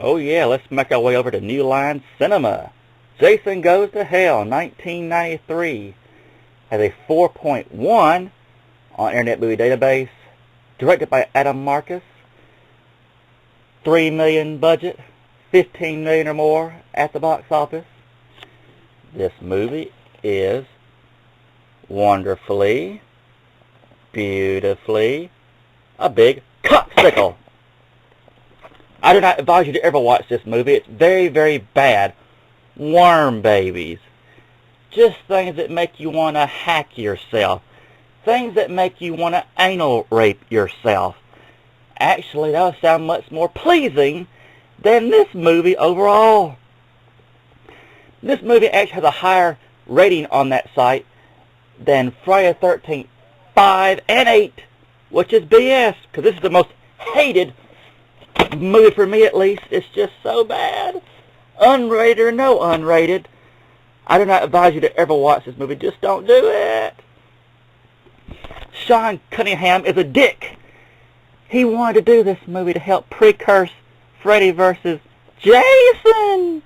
Oh yeah, let's make our way over to New Line Cinema. Jason Goes to Hell, 1993. Has a 4.1 on Internet Movie Database. Directed by Adam Marcus. $3 million budget. $15 million or more at the box office. This movie is wonderfully, beautifully a big cockstickle. I do not advise you to ever watch this movie. It's very, very bad. Worm babies. Just things that make you want to hack yourself. Things that make you want to anal rape yourself. Actually, that would sound much more pleasing than this movie overall. This movie actually has a higher rating on that site than Friday the 13th 5 and 8, which is BS, because this is the most hated movie for me, at least. It's just so bad. Unrated or no unrated, I do not advise you to ever watch this movie. Just don't do it. Sean Cunningham is a dick. He wanted to do this movie to help precurse Freddy versus Jason.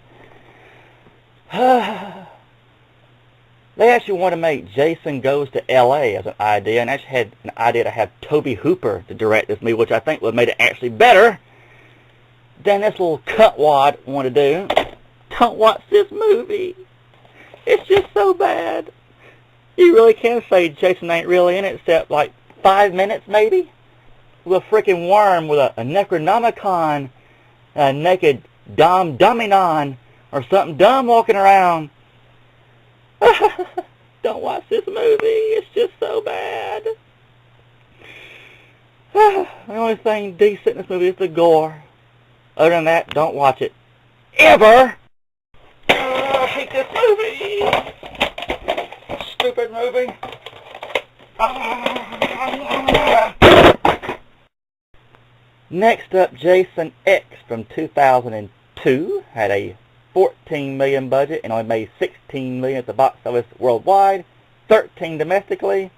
They actually want to make Jason Goes to L.A. as an idea, and actually had an idea to have Tobe Hooper to direct this movie, which I think would have made it actually better than this little cuntwad want to do. Don't watch this movie. It's just so bad. You really can't say Jason ain't really in it, except like 5 minutes maybe, with a freaking worm with a Necronomicon, a naked Dom Dominon, or something dumb walking around. Don't watch this movie. It's just so bad. The only thing decent in this movie is the gore. Other than that, don't watch it. Ever! I hate this movie. Stupid movie. Next up, Jason X from 2002 had a $14 million budget and only made $16 million at the box office worldwide, $13 domestically.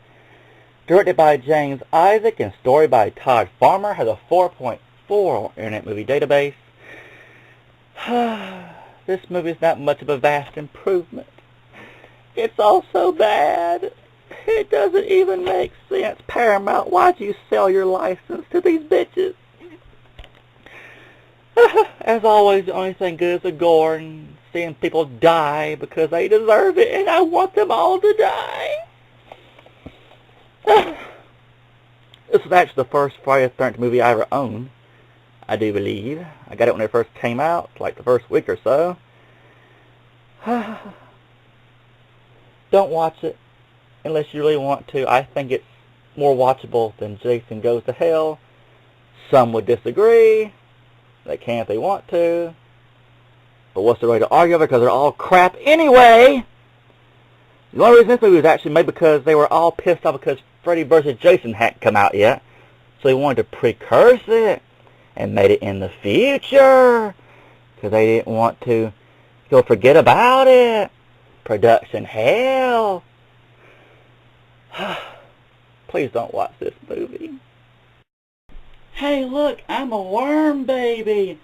Directed by James Isaac and story by Todd Farmer, has a 4.4 on Internet Movie Database. This movie is not much of a vast improvement. It's all so bad. It doesn't even make sense. Paramount, why'd you sell your license to these bitches? As always, the only thing good is the gore and seeing people die because they deserve it, and I want them all to die. This was actually the first Friday the 13th movie I ever owned, I do believe. I got it when it first came out, like the first week or so. Don't watch it unless you really want to. I think it's more watchable than Jason Goes to Hell. Some would disagree. They can if they want to. But what's the way to argue over it? Because they're all crap anyway. The only reason this movie was actually made because they were all pissed off because Freddy vs. Jason hadn't come out yet. So they wanted to precurse it and made it in the future. Because they didn't want to go forget about it. Production hell. Please don't watch this movie. Hey, look, I'm a worm baby.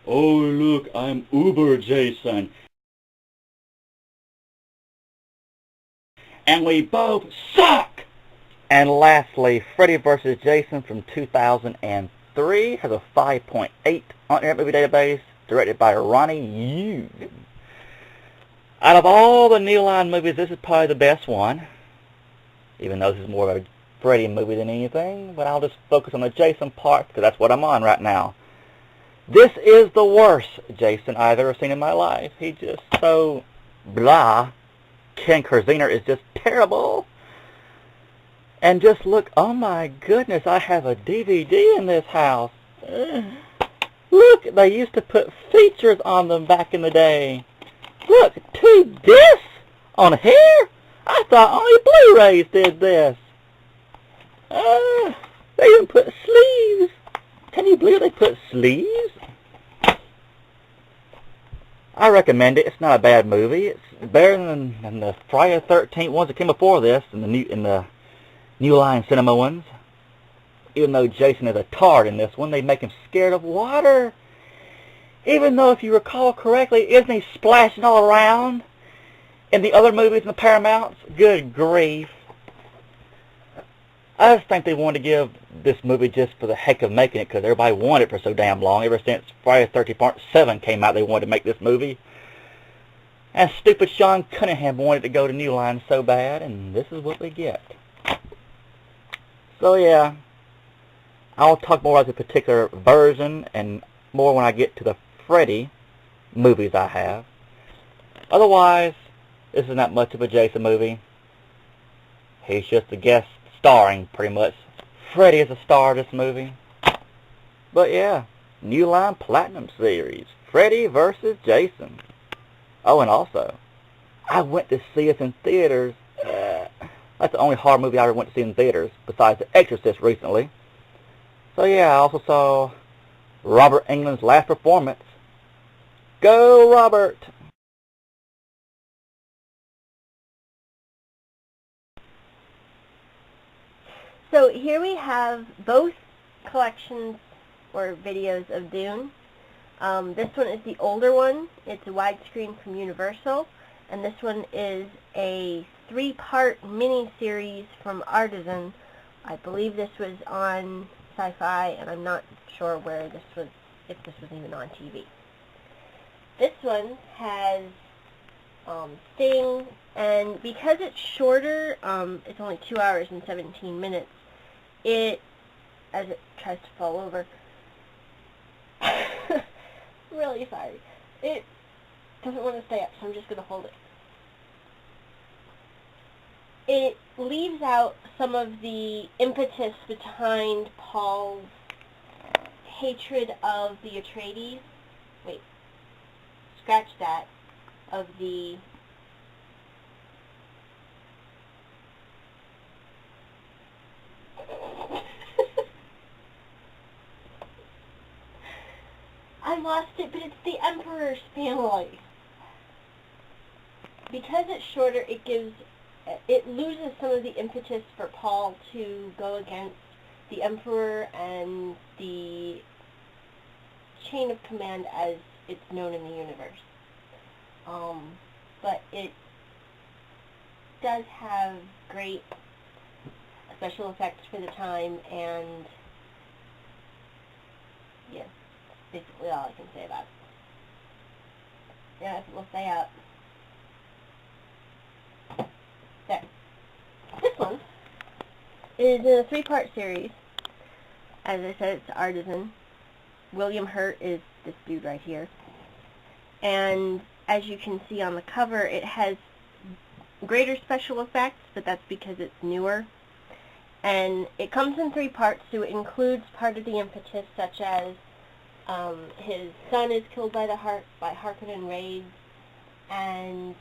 Oh, look, I'm Uber Jason. And we both suck! And lastly, Freddy vs. Jason from 2003 has a 5.8 on Internet Movie Database, directed by Ronnie Yu. Out of all the New Line movies, this is probably the best one. Even though this is more of a Freddy movie than anything, but I'll just focus on the Jason part, because that's what I'm on right now. This is the worst Jason I've ever seen in my life. He's just so blah. Ken Kurziner is just terrible. And just look, oh my goodness, I have a DVD in this house. Look, they used to put features on them back in the day. Look, 2 discs on here? I thought only Blu-rays did this. They even put sleeves. Can you believe they put sleeves? I recommend it. It's not a bad movie. It's better than the Friday the 13th ones that came before this, and the New Line Cinema ones. Even though Jason is a tard in this one, they make him scared of water. Even though, if you recall correctly, isn't he splashing all around in the other movies in the Paramounts? Good grief. I just think they wanted to give this movie just for the heck of making it, because everybody wanted it for so damn long. Ever since Friday the 13th Part 7 came out, they wanted to make this movie. And stupid Sean Cunningham wanted to go to New Line so bad, and this is what we get. So yeah, I'll talk more about the particular version and more when I get to the Freddy movies I have. Otherwise, this is not much of a Jason movie. He's just a guest starring, pretty much. Freddy is a star of this movie. But yeah, New Line Platinum Series, Freddy vs. Jason. Oh, and also, I went to see it in theaters. That's the only horror movie I ever went to see in theaters, besides The Exorcist recently. So yeah, I also saw Robert Englund's last performance. Go, Robert! So here we have both collections or videos of Dune. This one is the older one. It's a widescreen from Universal. And this one is a 3-part miniseries from Artisan. I believe this was on Sci-Fi, and I'm not sure where this was, if this was even on TV. This one has Sting, and because it's shorter, it's only 2 hours and 17 minutes, as it tries to fall over, really sorry, it doesn't want to stay up, so I'm just going to hold it. It leaves out some of the impetus behind Paul's hatred of the Atreides. Wait, scratch that. Of the I lost it, but it's the Emperor's family. Because it's shorter, it loses some of the impetus for Paul to go against the Emperor and the chain of command as it's known in the universe. But it does have great special effects for the time, and yes, basically all I can say about it. Yeah, we'll stay up. There. This one is in a 3-part series. As I said, it's Artisan. William Hurt is this dude right here. And as you can see on the cover, it has greater special effects, but that's because it's newer. And it comes in 3 parts, so it includes part of the impetus, such as his son is killed by Harkonnen raids, and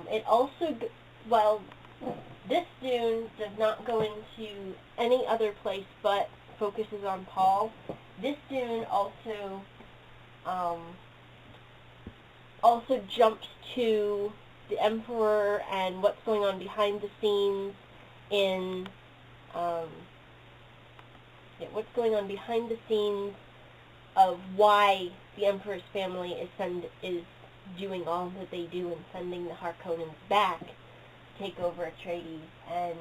it also, well, this Dune does not go into any other place but focuses on Paul. This Dune also jumps to the Emperor and what's going on behind the scenes in what's going on behind the scenes of why the Emperor's family is doing all that they do and sending the Harkonnens back to take over Atreides, and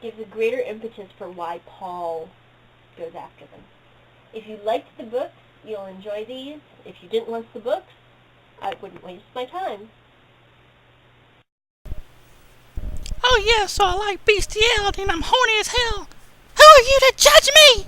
gives a greater impetus for why Paul goes after them. If you liked the books, you'll enjoy these. If you didn't like the books, I wouldn't waste my time. Oh yeah, so I like bestiality and I'm horny as hell. Who are you to judge me?